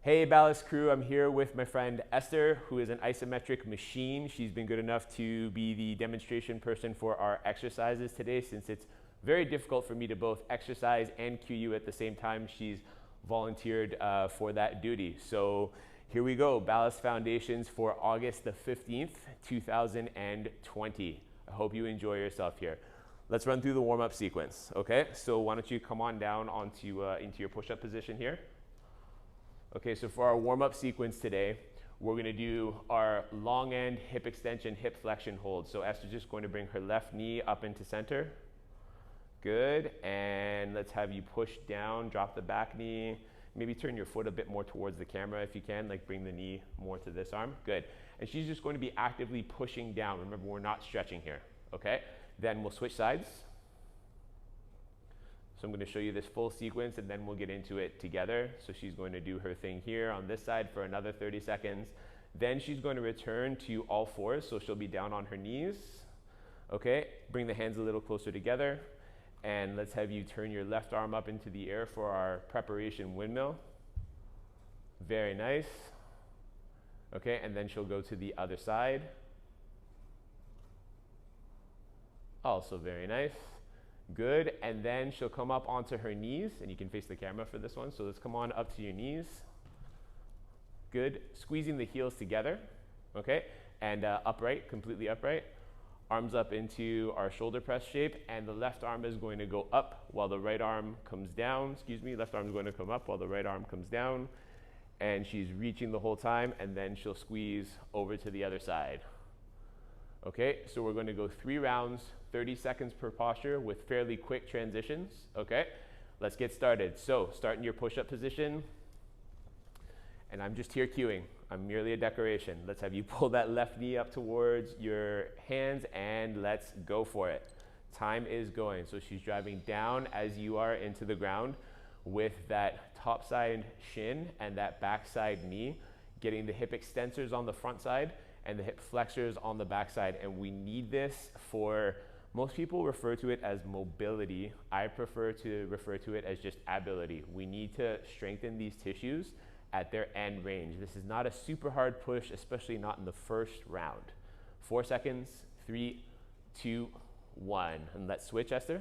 Hey Ballast crew, I'm here with my friend Esther, who is an isometric machine. She's been good enough to be the demonstration person for our exercises today. Since it's very difficult for me to both exercise and cue you at the same time, she's volunteered for that duty. So here we go, Ballast Foundations for August the 15th, 2020. I hope you enjoy yourself here. Let's run through the warm-up sequence, okay? So why don't you come on down into your push-up position here. Okay, so for our warm-up sequence today, we're gonna do our long end hip extension, hip flexion hold. So Esther's just going to bring her left knee up into center. Good, and let's have you push down, drop the back knee. Maybe turn your foot a bit more towards the camera if you can, like bring the knee more to this arm. Good, and she's just going to be actively pushing down. Remember, we're not stretching here, okay? Then we'll switch sides. So I'm going to show you this full sequence and then we'll get into it together. So she's going to do her thing here on this side for another 30 seconds. Then she's going to return to all fours, so she'll be down on her knees. Okay, bring the hands a little closer together. And let's have you turn your left arm up into the air for our preparation windmill. Very nice. Okay, and then she'll go to the other side. Also very nice. Good, and then she'll come up onto her knees, and you can face the camera for this one. So let's come on up to your knees. Good, squeezing the heels together, okay? And upright, completely upright. Arms up into our shoulder press shape, and the left arm is going to go up while the right arm comes down. Excuse me, left arm is going to come up while the right arm comes down. And she's reaching the whole time, and then she'll squeeze over to the other side. Okay, so we're going to go 3 rounds, 30 seconds per posture with fairly quick transitions, okay? Let's get started. So start in your push-up position, and I'm just here cueing. I'm merely a decoration. Let's have you pull that left knee up towards your hands, and let's go for it. Time is going. So she's driving down as you are into the ground with that top side shin and that back side knee, getting the hip extensors on the front side and the hip flexors on the backside. And we need this for, most people refer to it as mobility. I prefer to refer to it as just ability. We need to strengthen these tissues at their end range. This is not a super hard push, especially not in the first round. 4 seconds, 3, 2, 1. And let's switch, Esther.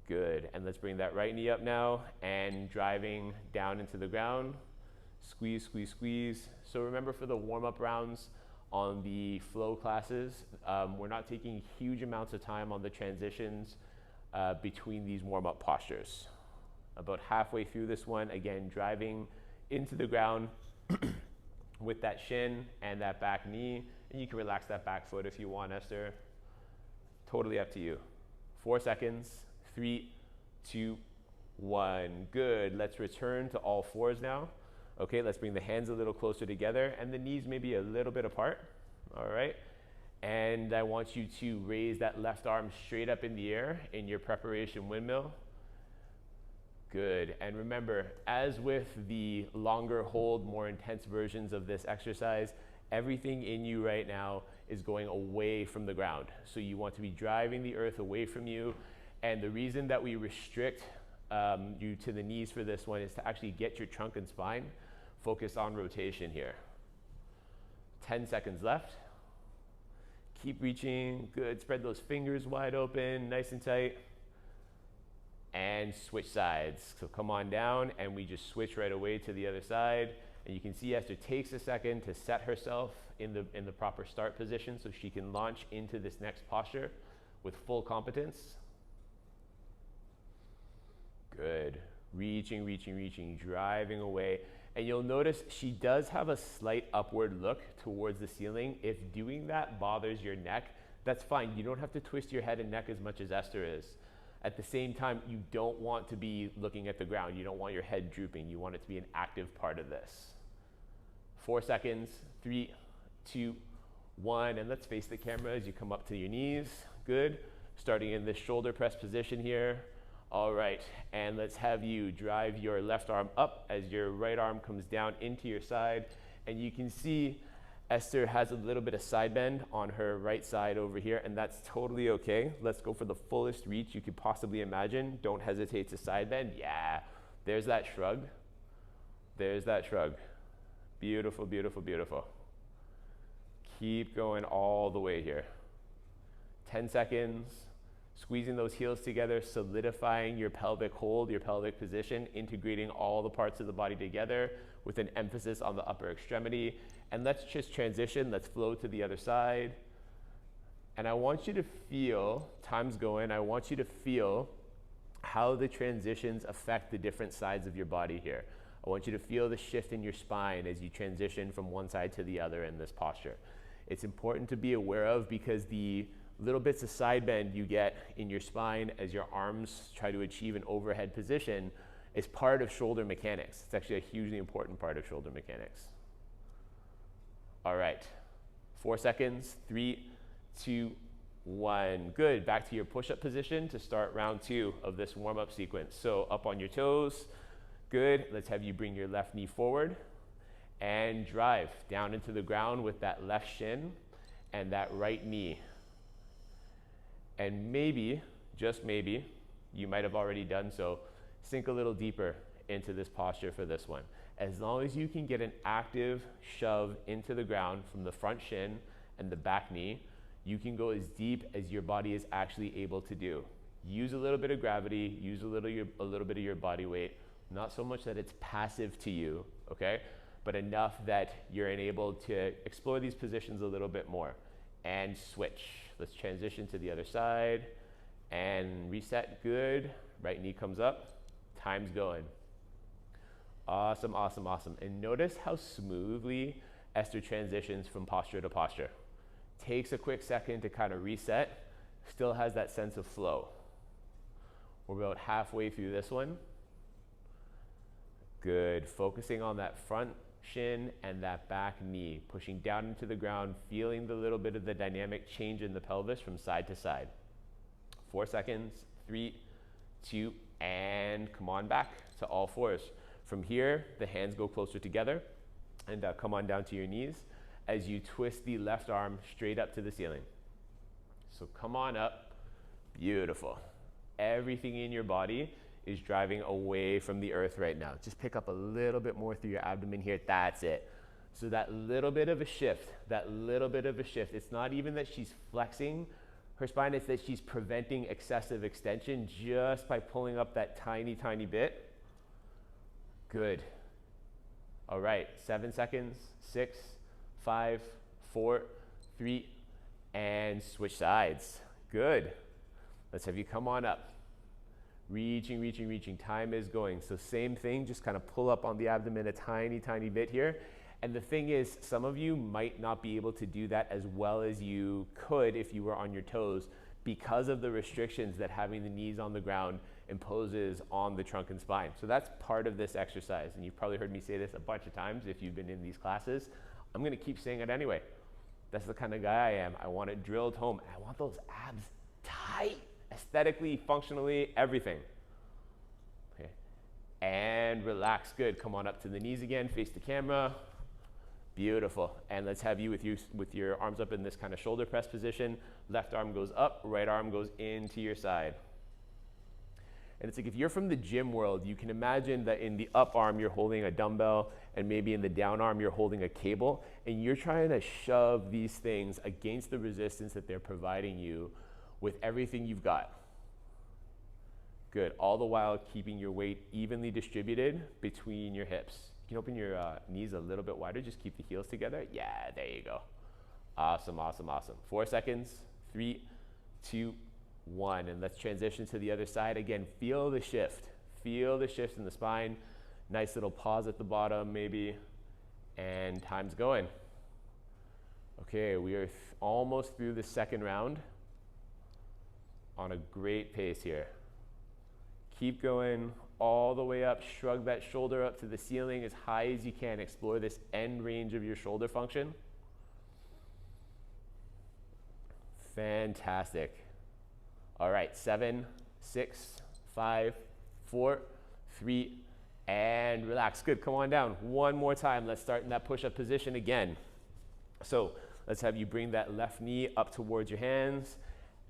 Good, and let's bring that right knee up now and driving down into the ground. Squeeze, squeeze, squeeze. So remember, for the warm-up rounds on the flow classes, we're not taking huge amounts of time on the transitions between these warm-up postures. About halfway through this one, again, driving into the ground with that shin and that back knee. And you can relax that back foot if you want, Esther. Totally up to you. 4 seconds, 3, 2, 1. Good, let's return to all fours now. Okay, let's bring the hands a little closer together and the knees maybe a little bit apart, all right? And I want you to raise that left arm straight up in the air in your preparation windmill. Good, and remember, as with the longer hold, more intense versions of this exercise, everything in you right now is going away from the ground. So you want to be driving the earth away from you. And the reason that we restrict you to the knees for this one is to actually get your trunk and spine focused on rotation here. 10 seconds left. Keep reaching, good. Spread those fingers wide open, nice and tight. And switch sides. So come on down and we just switch right away to the other side. And you can see Esther takes a second to set herself in the proper start position so she can launch into this next posture with full competence. Good, reaching, reaching, reaching, driving away. And you'll notice she does have a slight upward look towards the ceiling. If doing that bothers your neck, that's fine. You don't have to twist your head and neck as much as Esther is. At the same time, you don't want to be looking at the ground. You don't want your head drooping. You want it to be an active part of this. 4 seconds, 3, 2, 1, and let's face the camera as you come up to your knees. Good, starting in this shoulder press position here. All right, and let's have you drive your left arm up as your right arm comes down into your side. And you can see Esther has a little bit of side bend on her right side over here, and that's totally okay. Let's go for the fullest reach you could possibly imagine. Don't hesitate to side bend. Yeah, there's that shrug. There's that shrug. Beautiful, beautiful, beautiful. Keep going all the way here. 10 seconds. Squeezing those heels together, solidifying your pelvic hold, your pelvic position, integrating all the parts of the body together with an emphasis on the upper extremity. And let's just transition. Let's flow to the other side. And I want you to feel, time's going, I want you to feel how the transitions affect the different sides of your body here. I want you to feel the shift in your spine as you transition from one side to the other in this posture. It's important to be aware of because the little bits of side bend you get in your spine as your arms try to achieve an overhead position is part of shoulder mechanics. It's actually a hugely important part of shoulder mechanics. All right, 4 seconds, 3, 2, 1. Good, back to your push-up position to start round 2 of this warm-up sequence. So up on your toes, good. Let's have you bring your left knee forward and drive down into the ground with that left shin and that right knee. And maybe, just maybe, you might have already done so, sink a little deeper into this posture for this one. As long as you can get an active shove into the ground from the front shin and the back knee, you can go as deep as your body is actually able to do. Use a little bit of gravity, use a little bit of your body weight, not so much that it's passive to you, okay? But enough that you're enabled to explore these positions a little bit more. And switch. Let's transition to the other side and reset. Good. Right knee comes up. Time's going. Awesome, awesome, awesome. And notice how smoothly Esther transitions from posture to posture. Takes a quick second to kind of reset. Still has that sense of flow. We're about halfway through this one. Good. Focusing on that front shin and that back knee, pushing down into the ground, feeling the little bit of the dynamic change in the pelvis from side to side. 4 seconds, 3, 2, and come on back to all fours. From here, the hands go closer together and come on down to your knees as you twist the left arm straight up to the ceiling. So come on up, beautiful. Everything in your body is driving away from the earth right now. Just pick up a little bit more through your abdomen here. That's it. So that little bit of a shift, it's not even that she's flexing her spine, it's that she's preventing excessive extension just by pulling up that tiny, tiny bit. Good. All right, 7 seconds, 6, 5, 4, 3, and switch sides. Good. Let's have you come on up. Reaching, reaching, reaching. Time is going. So same thing, just kind of pull up on the abdomen a tiny, tiny bit here. And the thing is, some of you might not be able to do that as well as you could if you were on your toes because of the restrictions that having the knees on the ground imposes on the trunk and spine. So that's part of this exercise. And you've probably heard me say this a bunch of times if you've been in these classes. I'm going to keep saying it anyway. That's the kind of guy I am. I want it drilled home. And I want those abs tight. Aesthetically, functionally, everything. Okay. And relax. Good. Come on up to the knees again. Face the camera. Beautiful. And let's have you with your arms up in this kind of shoulder press position. Left arm goes up. Right arm goes into your side. And it's like if you're from the gym world, you can imagine that in the up arm you're holding a dumbbell and maybe in the down arm you're holding a cable. And you're trying to shove these things against the resistance that they're providing you with everything you've got. Good, all the while keeping your weight evenly distributed between your hips. You can open your knees a little bit wider, just keep the heels together. Yeah, there you go. Awesome, awesome, awesome. 4 seconds, 3, 2, 1. And let's transition to the other side. Again, feel the shift. Feel the shift in the spine. Nice little pause at the bottom maybe. And time's going. Okay, we are almost through the second round. On a great pace here. Keep going all the way up. Shrug that shoulder up to the ceiling as high as you can. Explore this end range of your shoulder function. Fantastic. All right, 7, 6, 5, 4, 3, and relax. Good, come on down. One more time. Let's start in that push-up position again. So let's have you bring that left knee up towards your hands.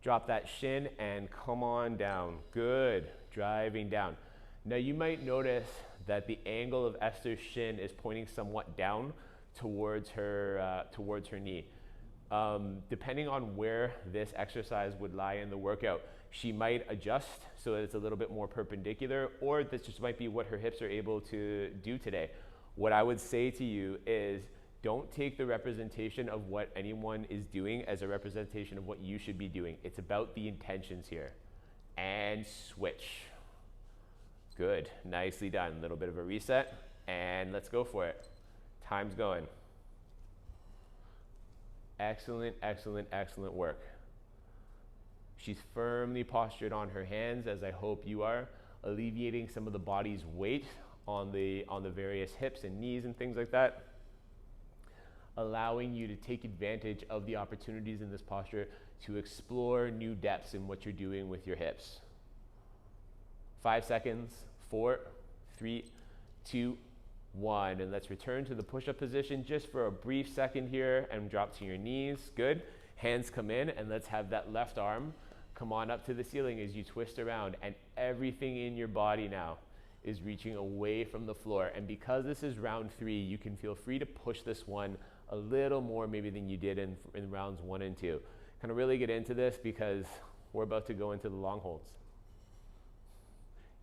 Drop that shin and come on down. Good. Driving down. Now you might notice that the angle of Esther's shin is pointing somewhat down towards her knee. Depending on where this exercise would lie in the workout, she might adjust so that it's a little bit more perpendicular, or this just might be what her hips are able to do today. What I would say to you is, don't take the representation of what anyone is doing as a representation of what you should be doing. It's about the intentions here. And switch. Good, nicely done. A little bit of a reset, and let's go for it. Time's going. Excellent, excellent, excellent work. She's firmly postured on her hands, as I hope you are, alleviating some of the body's weight on the various hips and knees and things like that, allowing you to take advantage of the opportunities in this posture to explore new depths in what you're doing with your hips. 5 seconds, 4, 3, 2, 1, and let's return to the push-up position just for a brief second here and drop to your knees. Good. Hands come in, and let's have that left arm come on up to the ceiling as you twist around, and everything in your body now is reaching away from the floor. And because this is round 3, you can feel free to push this one a little more maybe than you did in rounds 1 and 2. Kind of really get into this because we're about to go into the long holds.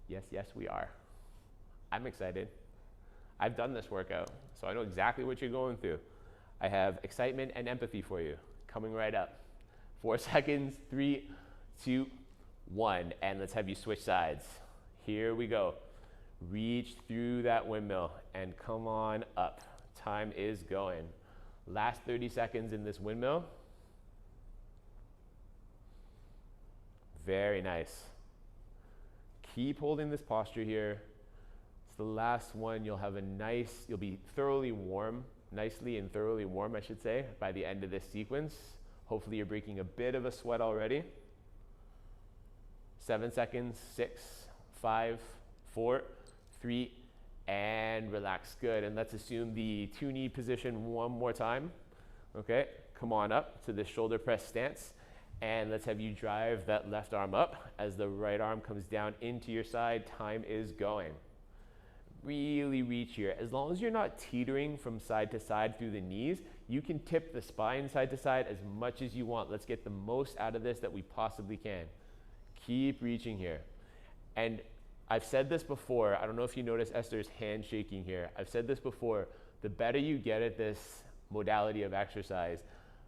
Yes, yes, we are. I'm excited. I've done this workout, so I know exactly what you're going through. I have excitement and empathy for you coming right up. 4 seconds, 3, 2, 1, and let's have you switch sides. Here we go. Reach through that windmill and come on up. Time is going. Last 30 seconds in this windmill. Very nice. Keep holding this posture here. It's the last one. You'll be thoroughly warm, nicely and thoroughly warm, I should say, by the end of this sequence. Hopefully you're breaking a bit of a sweat already. 7 seconds, 6, 5, 4, 3, and relax. Good. And let's assume the 2-knee position one more time. Okay, come on up to the shoulder press stance. And let's have you drive that left arm up as the right arm comes down into your side. Time is going. Really reach here. As long as you're not teetering from side to side through the knees, you can tip the spine side to side as much as you want. Let's get the most out of this that we possibly can. Keep reaching here. And I've said this before. I don't know if you notice Esther's hand shaking here. I've said this before. The better you get at this modality of exercise,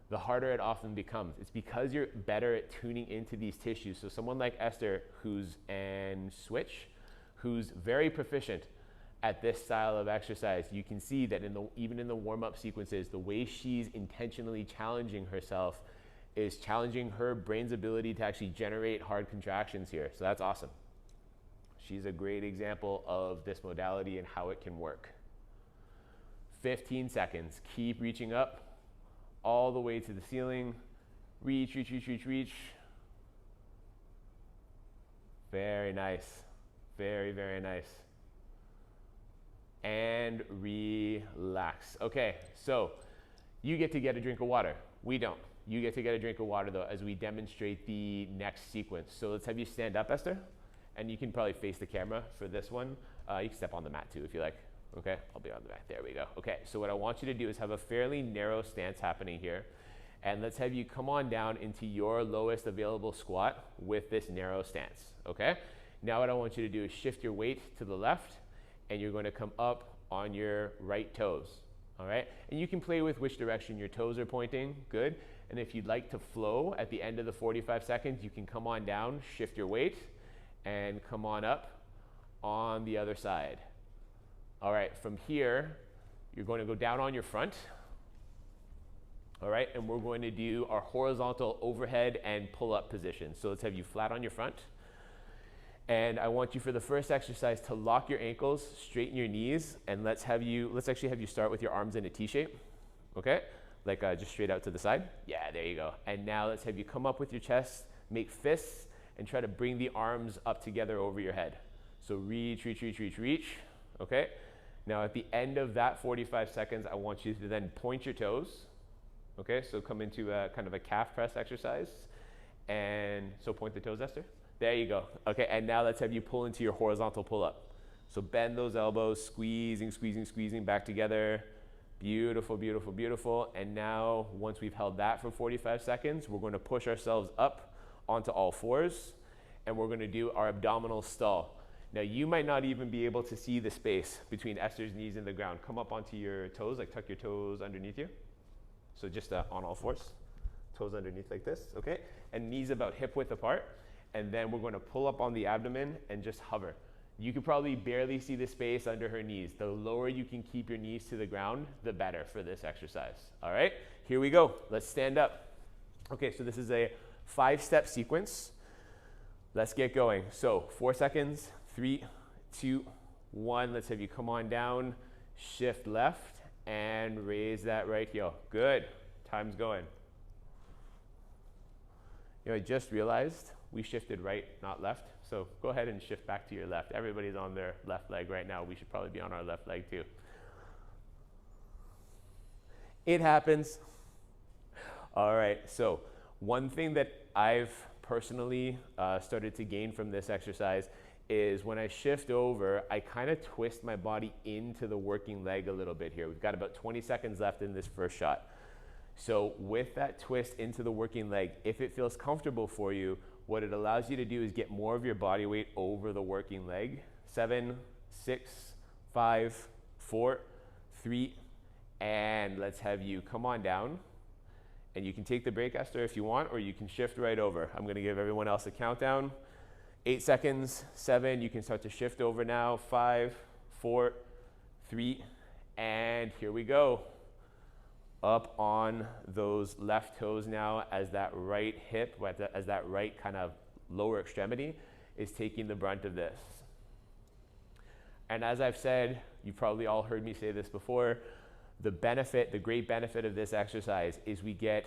the harder it often becomes. It's because you're better at tuning into these tissues. So someone like Esther, who's very proficient at this style of exercise, you can see that even in the warm-up sequences, the way she's intentionally challenging herself is challenging her brain's ability to actually generate hard contractions here. So that's awesome. She's a great example of this modality and how it can work. 15 seconds. Keep reaching up all the way to the ceiling. Reach, reach, reach, reach, reach. Very nice. Very, very nice. And relax. Okay, so you get to get a drink of water. We don't. You get to get a drink of water, though, as we demonstrate the next sequence. So let's have you stand up, Esther. And you can probably face the camera for this one. You can step on the mat, too, if you like. Okay, I'll be on the mat. There we go. Okay, so what I want you to do is have a fairly narrow stance happening here. And let's have you come on down into your lowest available squat with this narrow stance. Okay? Now what I want you to do is shift your weight to the left, and you're going to come up on your right toes. All right? And you can play with which direction your toes are pointing. Good. And if you'd like to flow at the end of the 45 seconds, you can come on down, shift your weight, and come on up on the other side. All right, from here, you're going to go down on your front. All right, and we're going to do our horizontal overhead and pull-up position. So let's have you flat on your front. And I want you for the first exercise to lock your ankles, straighten your knees, and let's actually have you start with your arms in a T shape. Okay? Like just straight out to the side. Yeah, there you go. And now let's have you come up with your chest, make fists, and try to bring the arms up together over your head. So reach, reach, reach, reach, reach. Okay? Now at the end of that 45 seconds, I want you to then point your toes. Okay, so come into a kind of a calf press exercise. And so point the toes, Esther. There you go. Okay, and now let's have you pull into your horizontal pull-up. So bend those elbows, squeezing, squeezing, squeezing back together. Beautiful, beautiful, beautiful. And now, once we've held that for 45 seconds, we're going to push ourselves up onto all fours, and we're going to do our abdominal stall. Now, you might not even be able to see the space between Esther's knees and the ground. Come up onto your toes, like tuck your toes underneath you. So just on all fours, toes underneath like this, okay? And knees about hip width apart. And then we're going to pull up on the abdomen and just hover. You could probably barely see the space under her knees. The lower you can keep your knees to the ground, the better for this exercise. All right, here we go. Let's stand up. Okay, so this is a 5-step sequence. Let's get going. So 4 seconds, 3, 2, 1. Let's have you come on down, shift left, and raise that right heel. Good, time's going. You know, I just realized we shifted right, not left. So go ahead and shift back to your left. Everybody's on their left leg right now. We should probably be on our left leg too. It happens. All right, so one thing that I've personally started to gain from this exercise is when I shift over, I kind of twist my body into the working leg a little bit here. We've got about 20 seconds left in this first shot. So with that twist into the working leg, if it feels comfortable for you, what it allows you to do is get more of your body weight over the working leg. 7, 6, 5, 4, 3, and let's have you come on down. And you can take the break, Esther, if you want, or you can shift right over. I'm gonna give everyone else a countdown. 8 seconds, 7, you can start to shift over now. 5, 4, 3, and here we go. Up on those left toes now as that right hip, as that right kind of lower extremity is taking the brunt of this. And as I've said, you've probably all heard me say this before, the great benefit of this exercise is we get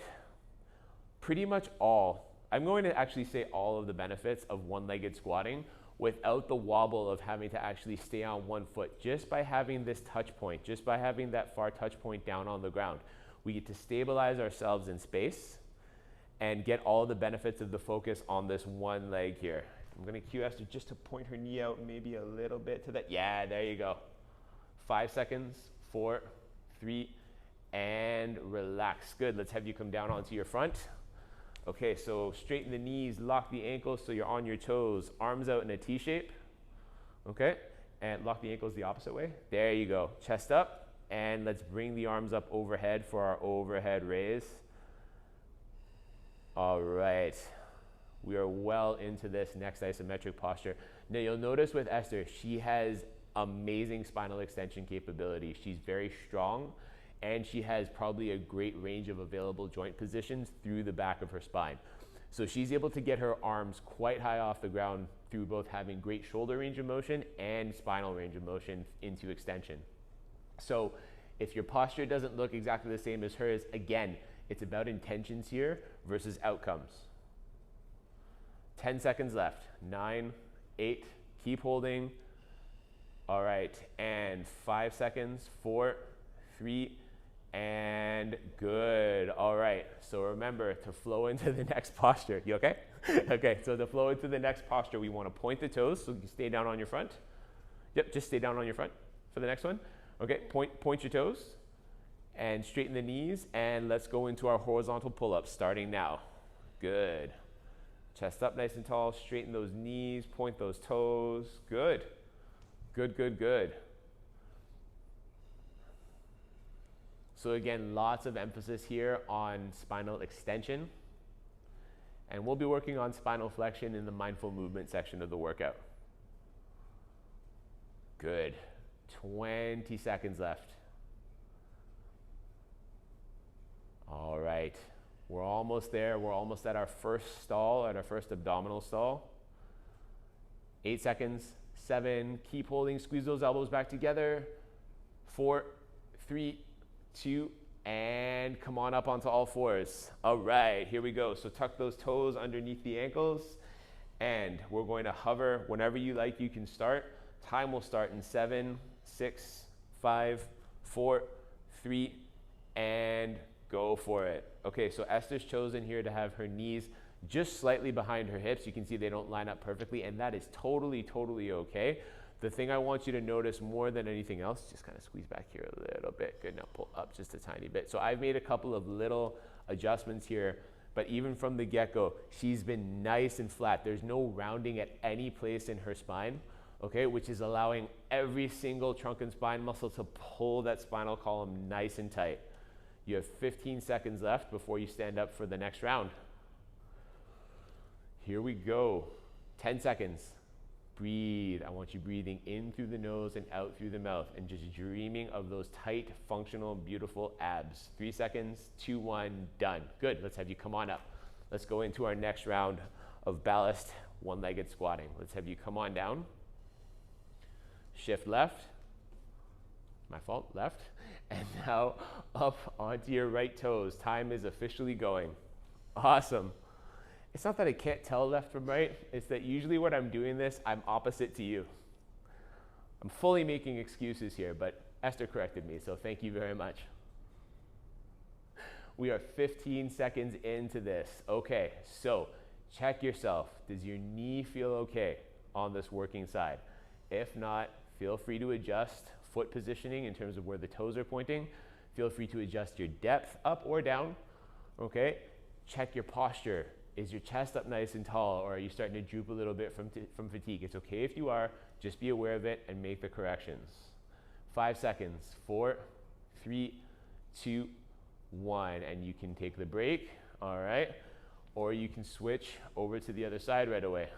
pretty much I'm going to actually say all of the benefits of one-legged squatting without the wobble of having to actually stay on one foot, just by having this touch point, just by having that far touch point down on the ground. We get to stabilize ourselves in space and get all the benefits of the focus on this one leg here. I'm gonna cue Esther just to point her knee out maybe a little bit to that. Yeah, there you go. 5 seconds, 4, 3, and relax. Good, let's have you come down onto your front. Okay, so straighten the knees, lock the ankles so you're on your toes, arms out in a T shape. Okay, and lock the ankles the opposite way. There you go, chest up. And let's bring the arms up overhead for our overhead raise. All right, we are well into this next isometric posture. Now you'll notice with Esther, she has amazing spinal extension capability. She's very strong, and she has probably a great range of available joint positions through the back of her spine. So she's able to get her arms quite high off the ground through both having great shoulder range of motion and spinal range of motion into extension. So if your posture doesn't look exactly the same as hers, again, it's about intentions here versus outcomes. 10 seconds left. 9, 8, keep holding. All right, and 5 seconds, 4, 3, and good. All right, so remember to flow into the next posture. You okay? Okay, so to flow into the next posture, we want to point the toes so you can stay down on your front. Yep, just stay down on your front for the next one. Okay, point your toes and straighten the knees, and let's go into our horizontal pull-ups starting now. Good. Chest up nice and tall, straighten those knees, point those toes. Good. Good, good, good. So again, lots of emphasis here on spinal extension, and we'll be working on spinal flexion in the mindful movement section of the workout. Good. 20 seconds left. All right, we're almost there. We're almost at our first stall, at our first abdominal stall. 8 seconds, 7, keep holding, squeeze those elbows back together. 4, 3, 2, and come on up onto all fours. All right, here we go. So tuck those toes underneath the ankles, and we're going to hover. Whenever you like, you can start. Time will start in 7, 6, 5, 4, 3, and go for it. Okay, so Esther's chosen here to have her knees just slightly behind her hips. You can see they don't line up perfectly, and that is totally, totally okay. The thing I want you to notice more than anything else, just kind of squeeze back here a little bit. Good, now pull up just a tiny bit. So I've made a couple of little adjustments here, but even from the get-go, she's been nice and flat. There's no rounding at any place in her spine, okay, which is allowing every single trunk and spine muscle to pull that spinal column nice and tight. You have 15 seconds left before you stand up for the next round. Here we go. 10 seconds. Breathe. I want you breathing in through the nose and out through the mouth and just dreaming of those tight, functional, beautiful abs. 3 seconds, 2, 1, done. Good. Let's have you come on up. Let's go into our next round of ballast one-legged squatting. Let's have you come on down. Shift left. My fault, left. And now up onto your right toes. Time is officially going. Awesome. It's not that I can't tell left from right. It's that usually when I'm doing this, I'm opposite to you. I'm fully making excuses here, but Esther corrected me, so thank you very much. We are 15 seconds into this. Okay, so check yourself. Does your knee feel okay on this working side? If not, feel free to adjust foot positioning in terms of where the toes are pointing. Feel free to adjust your depth up or down, okay? Check your posture. Is your chest up nice and tall, or are you starting to droop a little bit from fatigue? It's okay if you are, just be aware of it and make the corrections. 5 seconds, 4, 3, 2, 1, and you can take the break, all right? Or you can switch over to the other side right away.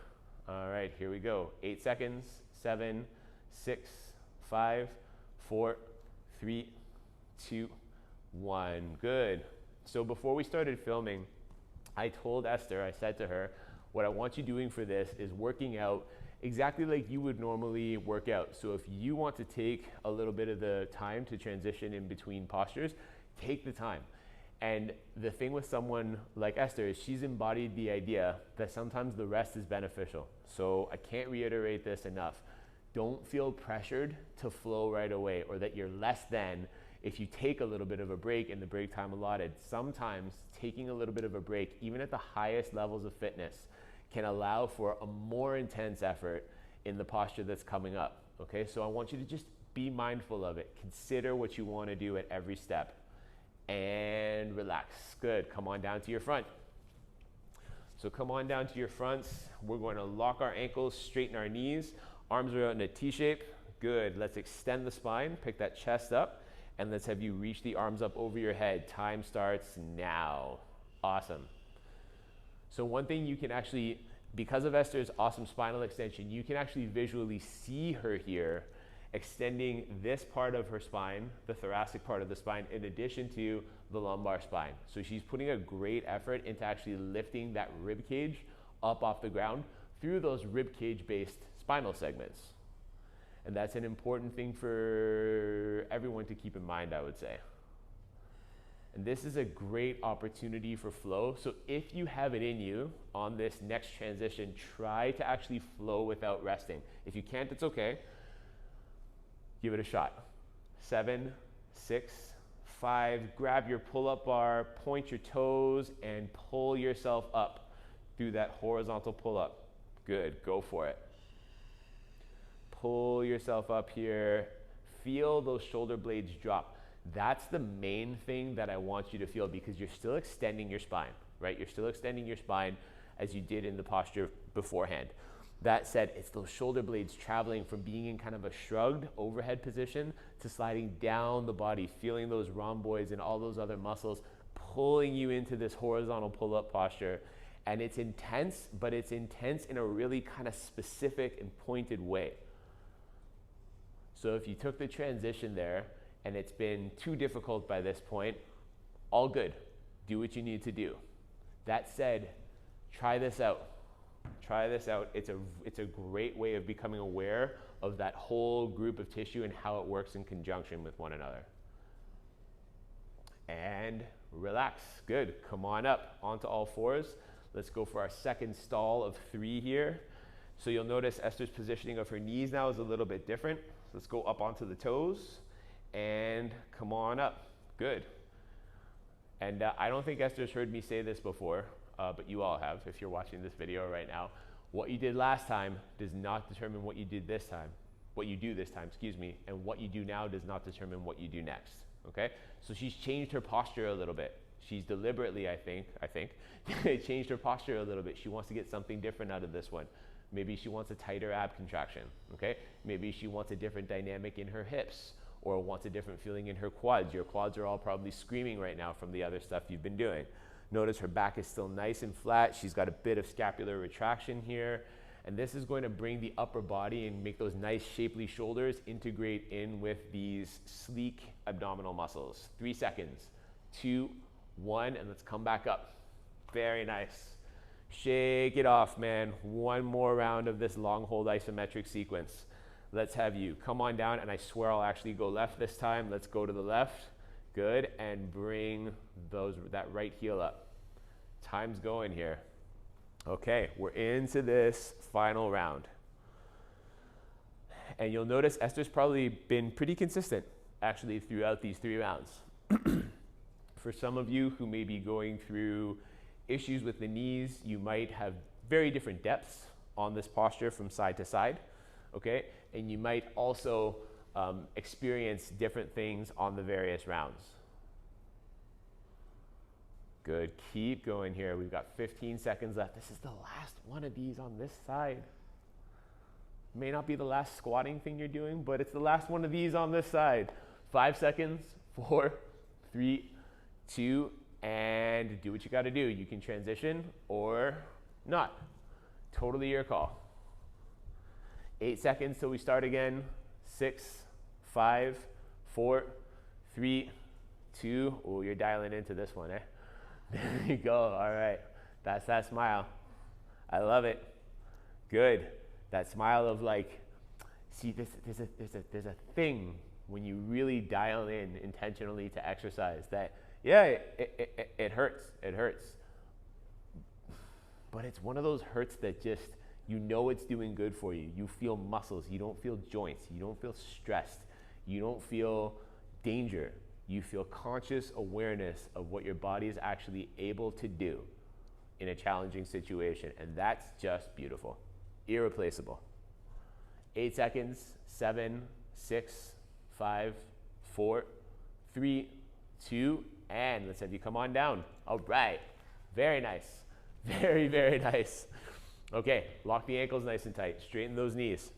All right, here we go. 8 seconds, 7, 6, 5, 4, 3, 2, 1. Good. So before we started filming, I told Esther, I said to her, what I want you doing for this is working out exactly like you would normally work out. So if you want to take a little bit of the time to transition in between postures, take the time. And the thing with someone like Esther is she's embodied the idea that sometimes the rest is beneficial. So I can't reiterate this enough. Don't feel pressured to flow right away, or that you're less than if you take a little bit of a break in the break time allotted. Sometimes taking a little bit of a break, even at the highest levels of fitness, can allow for a more intense effort in the posture that's coming up, okay? So I want you to just be mindful of it. Consider what you want to do at every step. And relax. Good. Come on down to your front. So come on down to your fronts. We're going to lock our ankles, straighten our knees. Arms are out in a T shape. Good. Let's extend the spine. Pick that chest up. And let's have you reach the arms up over your head. Time starts now. Awesome. So one thing you can actually, because of Esther's awesome spinal extension, you can actually visually see her here extending this part of her spine, the thoracic part of the spine, in addition to the lumbar spine. So she's putting a great effort into actually lifting that rib cage up off the ground through those rib cage based spinal segments. And that's an important thing for everyone to keep in mind, I would say. And this is a great opportunity for flow. So if you have it in you on this next transition, try to actually flow without resting. If you can't, it's okay. Give it a shot. 7, 6, 5, grab your pull-up bar, point your toes, and pull yourself up through that horizontal pull-up. Good, go for it. Pull yourself up here. Feel those shoulder blades drop. That's the main thing that I want you to feel, because you're still extending your spine, right? You're still extending your spine as you did in the posture beforehand. That said, it's those shoulder blades traveling from being in kind of a shrugged overhead position to sliding down the body, feeling those rhomboids and all those other muscles pulling you into this horizontal pull-up posture. And it's intense, but it's intense in a really kind of specific and pointed way. So if you took the transition there and it's been too difficult by this point, all good. Do what you need to do. That said, try this out. Try this out. It's a great way of becoming aware of that whole group of tissue and how it works in conjunction with one another. And relax. Good. Come on up onto all fours. Let's go for our second stall of 3 here. So you'll notice Esther's positioning of her knees now is a little bit different. Let's go up onto the toes and come on up. Good. And I don't think Esther's heard me say this before, but you all have if you're watching this video right now. What you did last time does not determine what you did this time. what you do this time, excuse me, and what you do now does not determine what you do next, okay? So she's changed her posture a little bit. She's deliberately, I think, changed her posture a little bit. She wants to get something different out of this one. Maybe she wants a tighter ab contraction, okay? Maybe she wants a different dynamic in her hips, or wants a different feeling in her quads. Your quads are all probably screaming right now from the other stuff you've been doing. Notice her back is still nice and flat. She's got a bit of scapular retraction here. And this is going to bring the upper body and make those nice shapely shoulders integrate in with these sleek abdominal muscles. 3 seconds, 2, 1, and let's come back up. Very nice. Shake it off, man. One more round of this long hold isometric sequence. Let's have you come on down, and I swear I'll actually go left this time. Let's go to the left. Good, and bring that right heel up. Time's going here. Okay, we're into this final round. And you'll notice Esther's probably been pretty consistent, actually, throughout these 3 rounds. For some of you who may be going through issues with the knees, you might have very different depths on this posture from side to side, okay? And you might also experience different things on the various rounds. Good, keep going here. We've got 15 seconds left. This is the last one of these on this side. May not be the last squatting thing you're doing, but it's the last one of these on this side. 5 seconds, 4, 3, 2, and do what you gotta do. You can transition or not. Totally your call. 8 seconds till we start again. 6, 5, 4, 3, 2. Oh, you're dialing into this one, eh? There you go. All right. That's that smile. I love it. Good. That smile of like, see, there's a thing when you really dial in intentionally to exercise that, yeah, it hurts. It hurts. But it's one of those hurts that just, you know it's doing good for you. You feel muscles. You don't feel joints. You don't feel stressed. You don't feel danger. You feel conscious awareness of what your body is actually able to do in a challenging situation. And that's just beautiful. Irreplaceable. 8 seconds, 7, 6, 5, 4, 3, 2, and let's have you come on down. All right. Very nice. Very, very nice. Okay, lock the ankles nice and tight. Straighten those knees.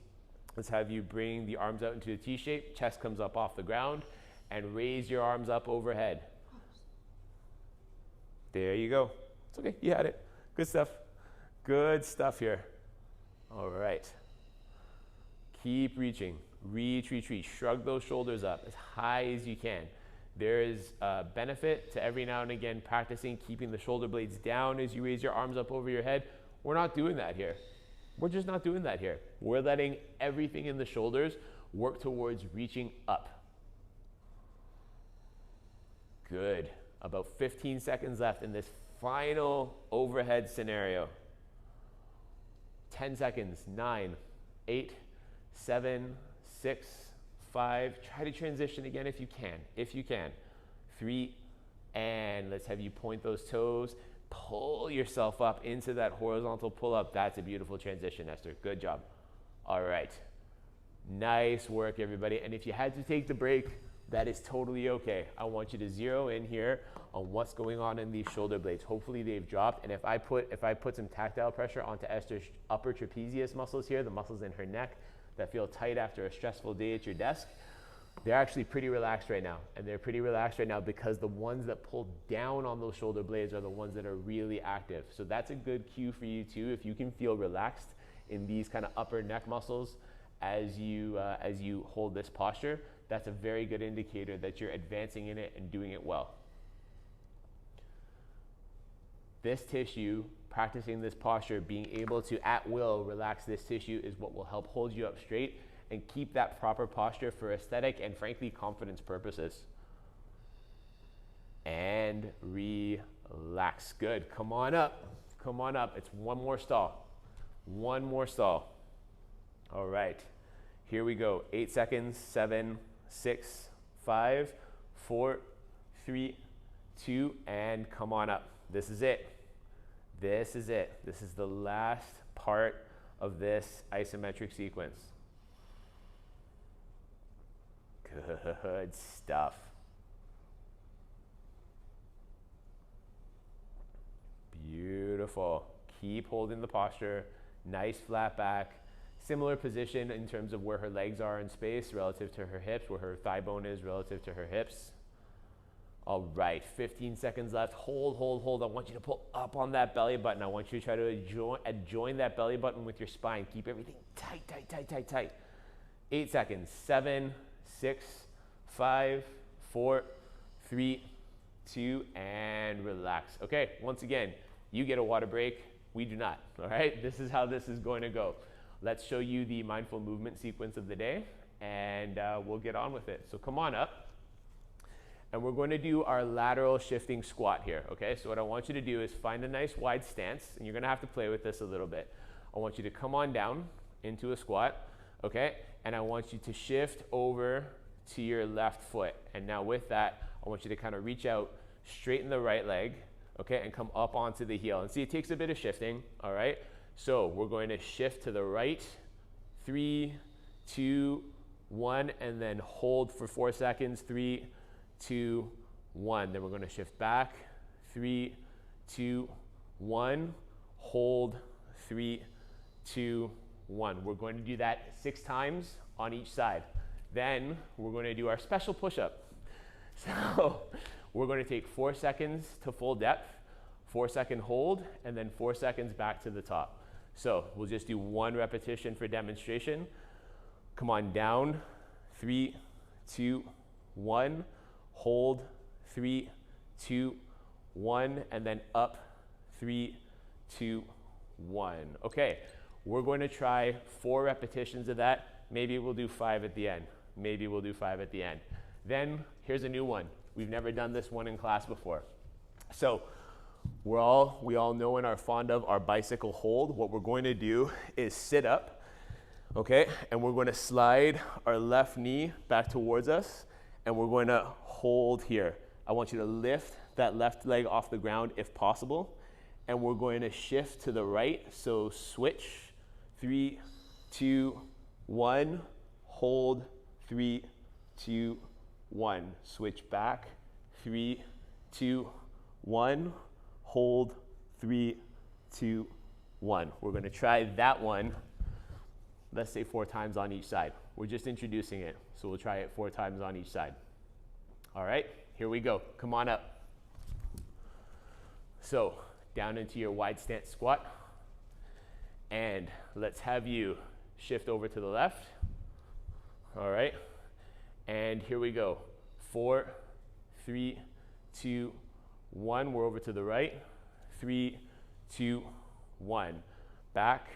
Let's have you bring the arms out into a T shape. Chest comes up off the ground. And raise your arms up overhead. There you go. It's okay, you had it. Good stuff. Good stuff here. All right. Keep reaching. Reach, reach, reach. Shrug those shoulders up as high as you can. There is a benefit to every now and again practicing keeping the shoulder blades down as you raise your arms up over your head. We're not doing that here. We're just not doing that here. We're letting everything in the shoulders work towards reaching up. Good. About 15 seconds left in this final overhead scenario. 10 seconds. 9, 8, 7, 6, 5. Try to transition again if you can. If you can. 3, and let's have you point those toes. Pull yourself up into that horizontal pull-up. That's a beautiful transition, Esther. Good job. All right. Nice work, everybody. And if you had to take the break, that is totally okay. I want you to zero in here on what's going on in these shoulder blades. Hopefully they've dropped. And if I put some tactile pressure onto Esther's upper trapezius muscles here, the muscles in her neck that feel tight after a stressful day at your desk, they're actually pretty relaxed right now. And they're pretty relaxed right now because the ones that pull down on those shoulder blades are the ones that are really active. So that's a good cue for you too. If you can feel relaxed in these kind of upper neck muscles as you hold this posture, that's a very good indicator that you're advancing in it and doing it well. This tissue, practicing this posture, being able to at will relax this tissue is what will help hold you up straight and keep that proper posture for aesthetic and frankly confidence purposes. And relax. Good. Come on up. Come on up. It's one more stall. One more stall. All right. Here we go. 8 seconds. 7, 6, 5, 4, 3, 2, and come on up. This is it. This is it. This is the last part of this isometric sequence. Good stuff. Beautiful. Keep holding the posture. Nice flat back. Similar position in terms of where her legs are in space relative to her hips, where her thigh bone is relative to her hips. All right, 15 seconds left. Hold, hold, hold. I want you to pull up on that belly button. I want you to try to join that belly button with your spine. Keep everything tight, tight, tight, tight, tight. 8 seconds. 7, 6, 5, 4, 3, 2, and relax. Okay, once again, you get a water break. We do not, all right? This is how this is going to go. Let's show you the mindful movement sequence of the day, and we'll get on with it. So come on up. And we're going to do our lateral shifting squat here, okay? So what I want you to do is find a nice wide stance, and you're gonna have to play with this a little bit. I want you to come on down into a squat, okay? And I want you to shift over to your left foot. And now with that, I want you to kind of reach out, straighten the right leg, okay? And come up onto the heel. And see, it takes a bit of shifting, all right? So we're going to shift to the right, 3, 2, 1, and then hold for 4 seconds, 3, 2, 1. Then we're going to shift back. 3, 2, 1. Hold. 3, 2, 1. We're going to do that 6 times on each side. Then we're going to do our special push-up. So we're going to take 4 seconds to full depth, 4-second hold, and then 4 seconds back to the top. So we'll just do 1 repetition for demonstration. Come on down. 3, 2, 1. Hold. 3, 2, 1, and then up. 3, 2, 1. Okay, we're going to try 4 repetitions of that. Maybe we'll do 5 at the end. Maybe we'll do 5 at the end. Then here's a new one. We've never done this one in class before. So we all know and are fond of our bicycle hold. What we're going to do is sit up, okay? And we're going to slide our left knee back towards us, and we're going to hold here. I want you to lift that left leg off the ground if possible, and we're going to shift to the right. So switch. 3, 2, 1. Hold. 3, 2, 1. Switch back. 3, 2, 1. Hold. 3, 2, 1. We're going to try that one, let's say 4 times on each side. We're just introducing it, so we'll try it 4 times on each side. All right, here we go. Come on up. So down into your wide stance squat, and let's have you shift over to the left. All right, and here we go. 4, 3, 2, 1. We're over to the right. 3, 2, 1. Back.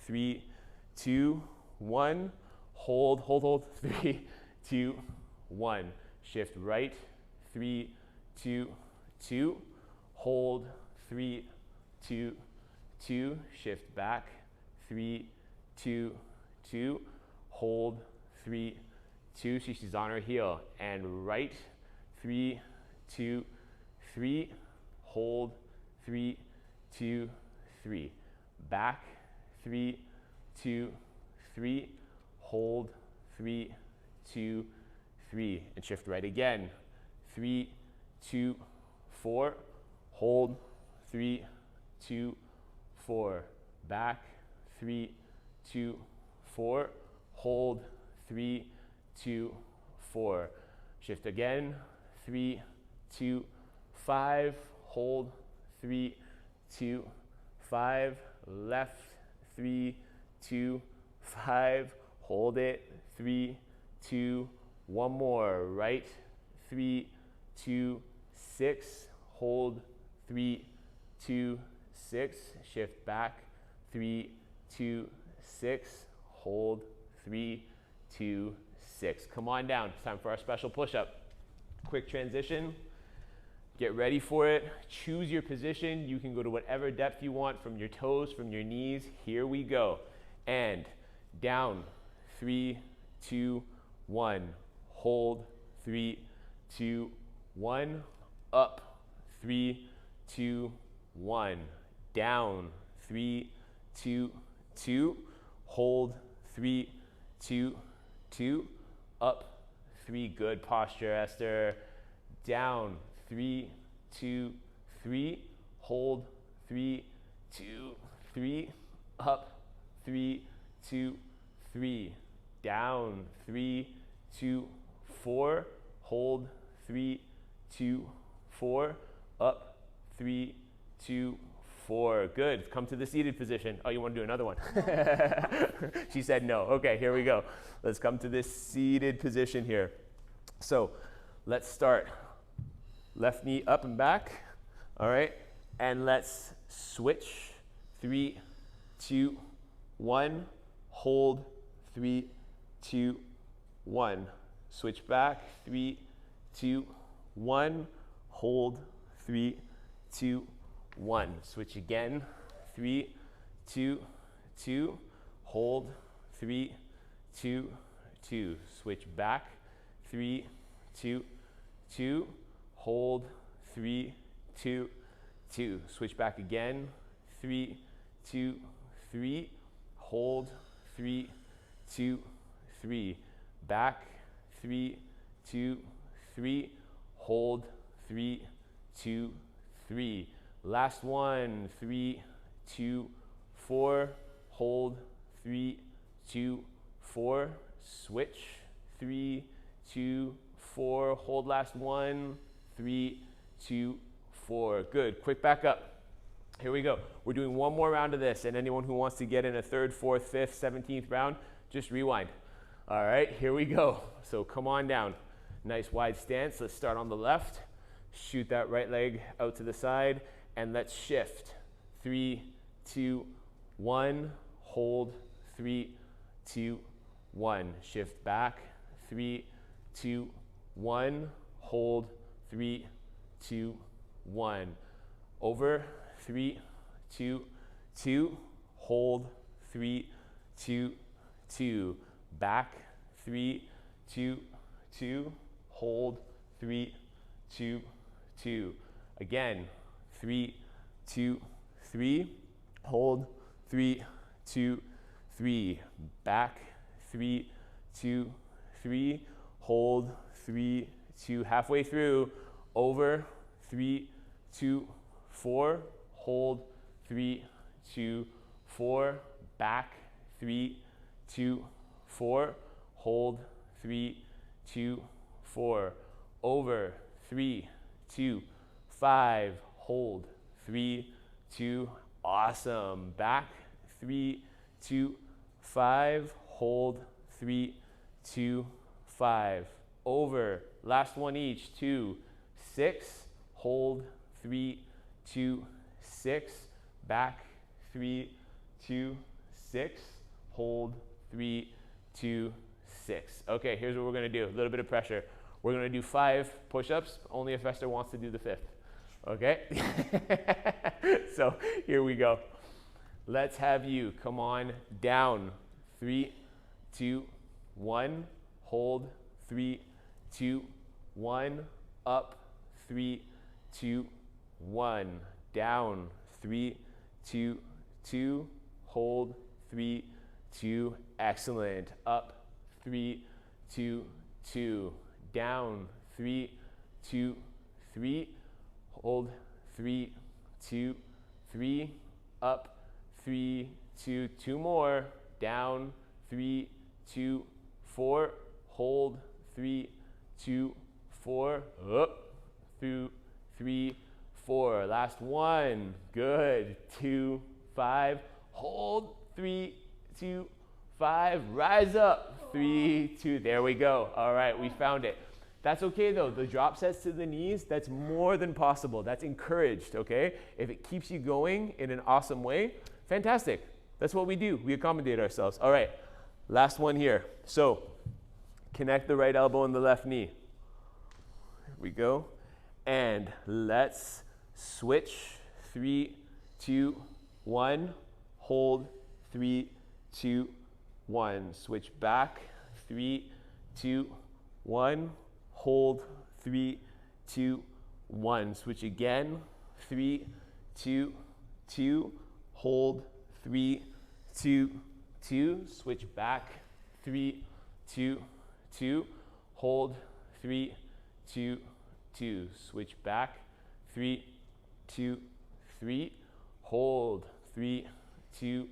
3, 2, 1. Hold, hold, hold. 3, 2, 1. Shift right. 3, 2, 2. Hold. 3, 2, 2. Shift back. 3, 2, 2. Hold. 3, 2. She's on her heel. And right. 3, 2, 3. Hold. 3, 2, 3. Back. 3, 2, 3. Hold. 3, 2, 3. And shift right again. 3, 2, 4. Hold. 3, 2, 4. Back. 3, 2, 4. Hold. 3, 2, 4. Shift again. 3, 2, 5. Hold. 3, 2, 5. Left. 3, 2, 5. Hold it. 3, 2, 1 more. Right. 3, 2, 6. Hold. 3, 2, 6. Shift back. 3, 2, 6. Hold. 3, 2, 6. Come on down. It's time for our special push-up. Quick transition. Get ready for it. Choose your position. You can go to whatever depth you want from your toes, from your knees. Here we go. And down. 3, 2, 1. Hold. 3, 2, 1. Up. 3, 2, 1. Down. 3, 2, 2. Hold. 3, 2, 2. Up. 3. Good posture, Esther. Down, 3, 2, 3. Hold, 3, 2, 3. Up, 3, 2, 3. Down, 3, 2, 4. Hold, 3, 2, 4. Up, 3, 2, 4. Good. Come to the seated position. Oh, you want to do another one? She said no. Okay, here we go. Let's come to this seated position here. So let's start. Left knee up and back. All right. And let's switch. 3, 2, 1. Hold. 3, 2, 1. Switch back. 3, 2, 1. Hold. 3, 2, 1. Switch again. 3, 2, 2. Hold. 3, 2, 2. Switch back. 3, 2, 2. Hold. 3, 2, 2. Switch back again. 3, 2, 3. Hold. 3, 2, 3. Back. 3, 2, 3. Hold. 3, 2, 3. Last one. 3, 2, 4. Hold. 3, 2, 4. Switch. 3, 2, 4. Hold last one. 3, 2, 4. Good. Quick back up. Here we go. We're doing one more round of this, and anyone who wants to get in a 3rd, 4th, 5th, 17th round, just rewind. All right, here we go. So come on down. Nice wide stance. Let's start on the left. Shoot that right leg out to the side, and let's shift. 3, 2, 1. Hold. 3, 2, 1. Shift back. 3, 2, 1. Hold. 3, 2, 1. Over. 3, 2, 2. Hold. 3, 2, 2. Back. 3, 2, 2. Hold. 3, 2, 2. Again. 3, 2, 3. Hold. 3, 2, 3. Back. 3, 2, 3. Hold. 3, 2. Halfway through. Over. 3, 2, 4. Hold. 3, 2, 4. Back. 3, 2, 4. Hold. 3, 2, 4. Over. 3, 2, 5. Hold. 3, 2. Awesome. Back. 3, 2, 5. Hold. 3, 2, 5. Over. Last one each. 2, 6. Hold. 3, 2, 6. Back. 3, 2, 6. Hold. 3, 2, 6. Okay, here's what we're going to do. A little bit of pressure. We're going to do 5 push-ups, only if Esther wants to do the 5th. Okay? So here we go. Let's have you come on down. 3, 2, 1. Hold. 3, 2, 1. Up. 3, 2, 1. Down. 3, 2, 2. Hold. 3, 2. Excellent. Up. 3, 2, 2. Down. 3, 2, 3. Hold. 3, 2, 3. Up. 3, 2. 2 more. Down. 3, 2, 4. Hold. 3, 2, 4. Up. Through 3, 4. Last one. Good. 2, 5. Hold. 3, 2, 5. Rise up. 3, 2. There we go. All right, we found it. That's okay though. The drop sets to the knees, that's more than possible. That's encouraged, okay? If it keeps you going in an awesome way, fantastic. That's what we do. We accommodate ourselves. All right, last one here. So connect the right elbow and the left knee. Here we go. And let's switch. 3, 2, 1. Hold. 3, 2, 1. Switch back. 3, 2, 1. Hold. 3, 2, 1. Switch again. 3, 2, 2. Hold. 3, 2, 2. Switch back. 3, 2, 2. hold, 3, 2, 2. Switch back, 3, 2, 3. Hold, 3, 2,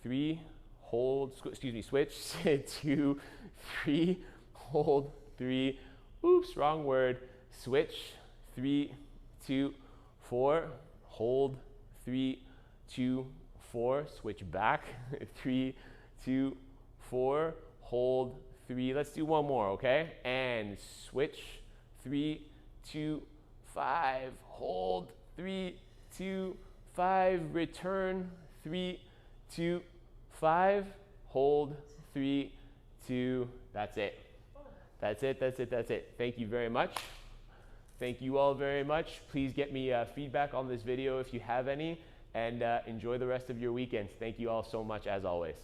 3. Hold, excuse me, switch, 2, 3. Hold, 3. Oops, wrong word. Switch, 3, 2, 4. Hold, 3, 2, 4. Switch back, 3, 2, 4. Hold, 3. Let's do one more, okay? And switch, 3, 2, 5. Hold, 3, 2, 5. Return, 3, 2, 5. Hold, 3, 2. That's it. That's it, that's it, that's it. Thank you very much. Thank you all very much. Please get me feedback on this video if you have any, and enjoy the rest of your weekend. Thank you all so much as always.